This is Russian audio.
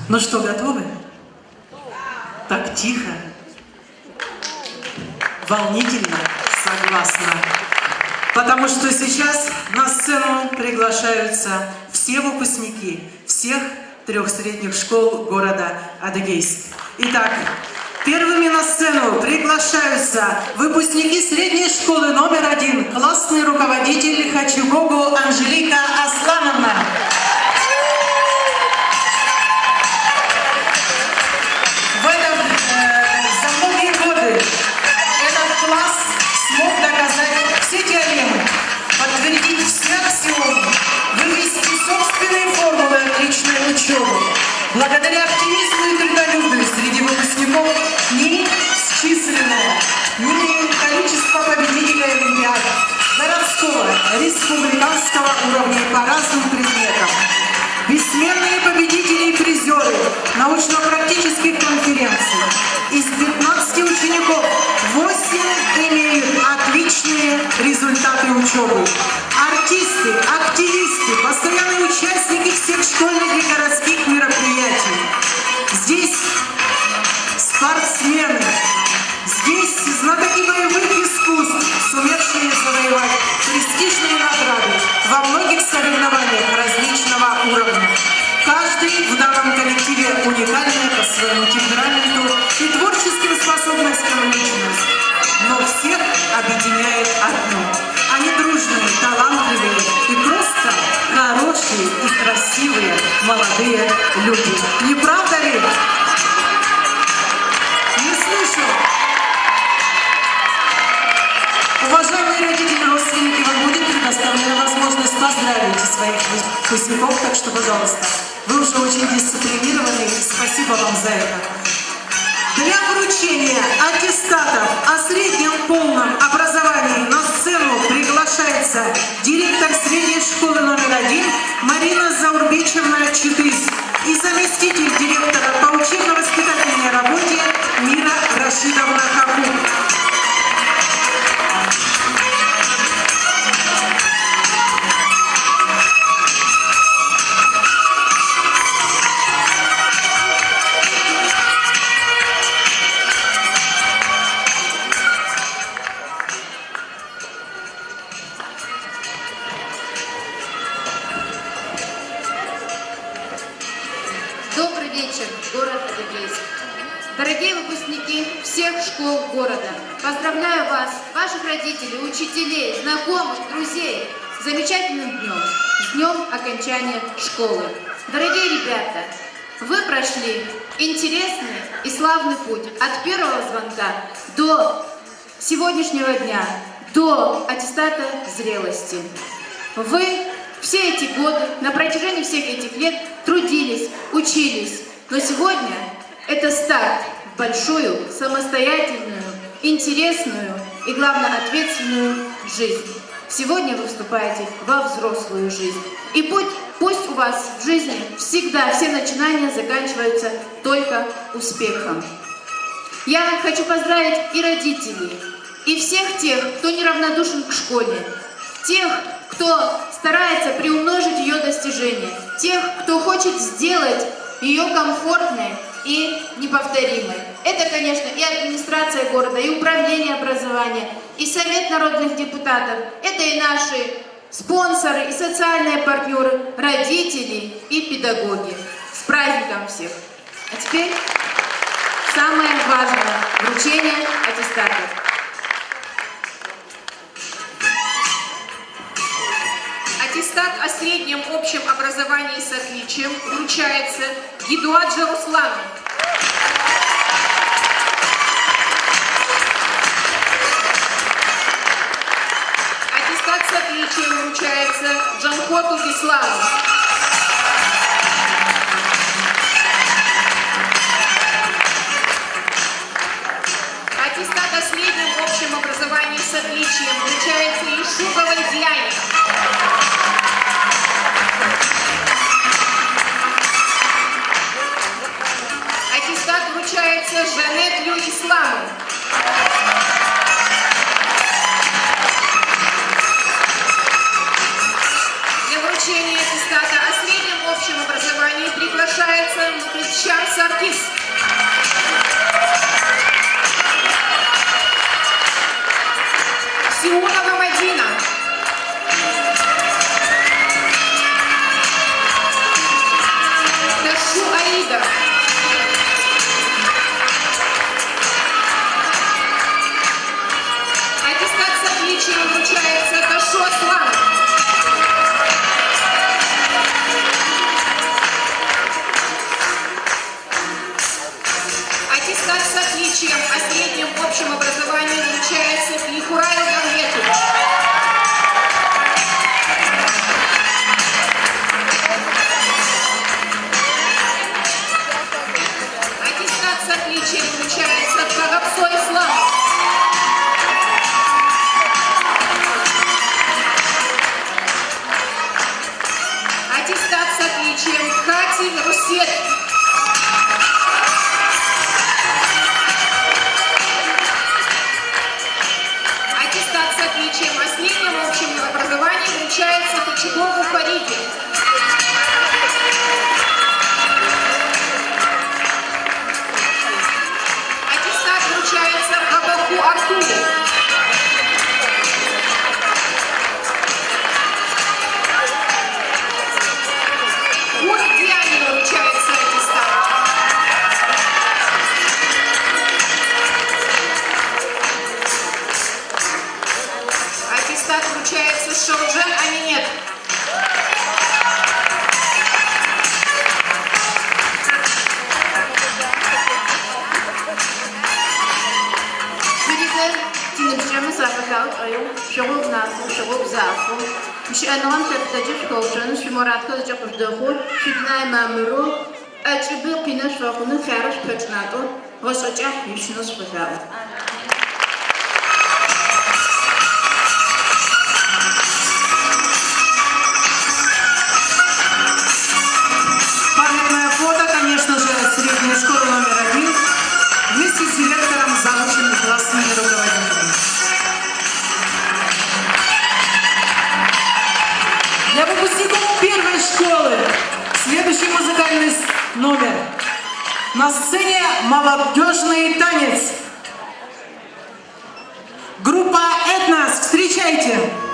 Ну что, готовы? Так тихо, волнительно, согласна. Потому что сейчас на сцену приглашаются все выпускники всех 3 средних школ города Адыгейск. Итак, первыми на сцену приглашаются выпускники средней школы номер 1, классный руководитель Хачугогу Анжелика Аслановна. За многие годы этот класс смог доказать все теоремы, подтвердить все аксиомы, вывести собственные формулы отличной учебы. Благодаря оптимизму и трудолюбию среди выпускников ни исчисленное, ни количество победителей олимпиад городского, республиканского уровня по разным предметам. Бессменные победители и призеры научно-практических конференций. Из 15 учеников 8 имеют отличные результаты учебы. Артисты, активисты, постоянные участники всех школьных и городских мероприятий. Здесь спортсмены, здесь знатоки боевых искусств, сумевшие завоевать престижные награды во многих соревнованиях различного уровня. Каждый в данном коллективе уникальная по своему темпераменту и творческим способностям личность. Но всех объединяет одно. Они дружные, талантливые и просто хорошие и красивые молодые люди. Не правда ли? Не слышу. Уважаемые родители, родственники, вам будет предоставлена возможность поздравить своих выпускников, так что, пожалуйста, вы уже очень дисциплинированы, и спасибо вам за это. Для вручения аттестатов о среднем полном образовании на сцену приглашается директор средней школы номер 1 Марина Заурбечевна Читыс и заместитель директора по учебно-воспитательной работе Мира Рашидовна Хакук. Добрый вечер, город Адыгейск. Дорогие выпускники всех школ города, поздравляю вас, ваших родителей, учителей, знакомых, друзей с замечательным днем, с днем окончания школы. Дорогие ребята, вы прошли интересный и славный путь от первого звонка до сегодняшнего дня, до аттестата зрелости. Вы все эти годы, на протяжении всех этих лет трудились, учились, но сегодня это старт в большую, самостоятельную, интересную и, главное, ответственную жизнь. Сегодня вы вступаете во взрослую жизнь. И пусть у вас в жизни всегда все начинания заканчиваются только успехом. Я хочу поздравить и родителей, и всех тех, кто неравнодушен к школе, тех, кто старается приумножить ее достижения, тех, кто хочет сделать ее комфортной и неповторимой. Это, конечно, и администрация города, и управление образования, и совет народных депутатов, это и наши спонсоры, и социальные партнеры, родители и педагоги. С праздником всех! А теперь самое важное – вручение аттестатов. Аттестат о среднем общем образовании с отличием вручается Гидуаджи Руслану. Аттестат с отличием вручается Джанхоту Исламу. Аттестат о среднем общем образовании с отличием вручается Ишуковой Диане. Аттестат вручается Жанетлю Исламу. Для вручения аттестата Айчан Саркис. Сионова Мадина. Ташу Аида. Аттестат с отличием вручается Ташу Аслан. Аттестат с отличием о среднем общем образовании вручается Лихураю Давлету. Аттестат с отличием вручается Карапсо Исламов. Аттестат с отличием Кати Русет. Аттестат с отличием о среднем общем образовании вручается Кочегову Фариде. Аттестат вручается Рабаку Артуру. Гуре Диане вручается аттестат. Аттестат вручается Шаужен Аминет. Памятное фото, конечно же, средней школы номер 1 вместе с директором, заученными классными руководителями. Для выпускников первой школы следующий музыкальный номер. На сцене молодежный танец. Группа «Этнос». Встречайте!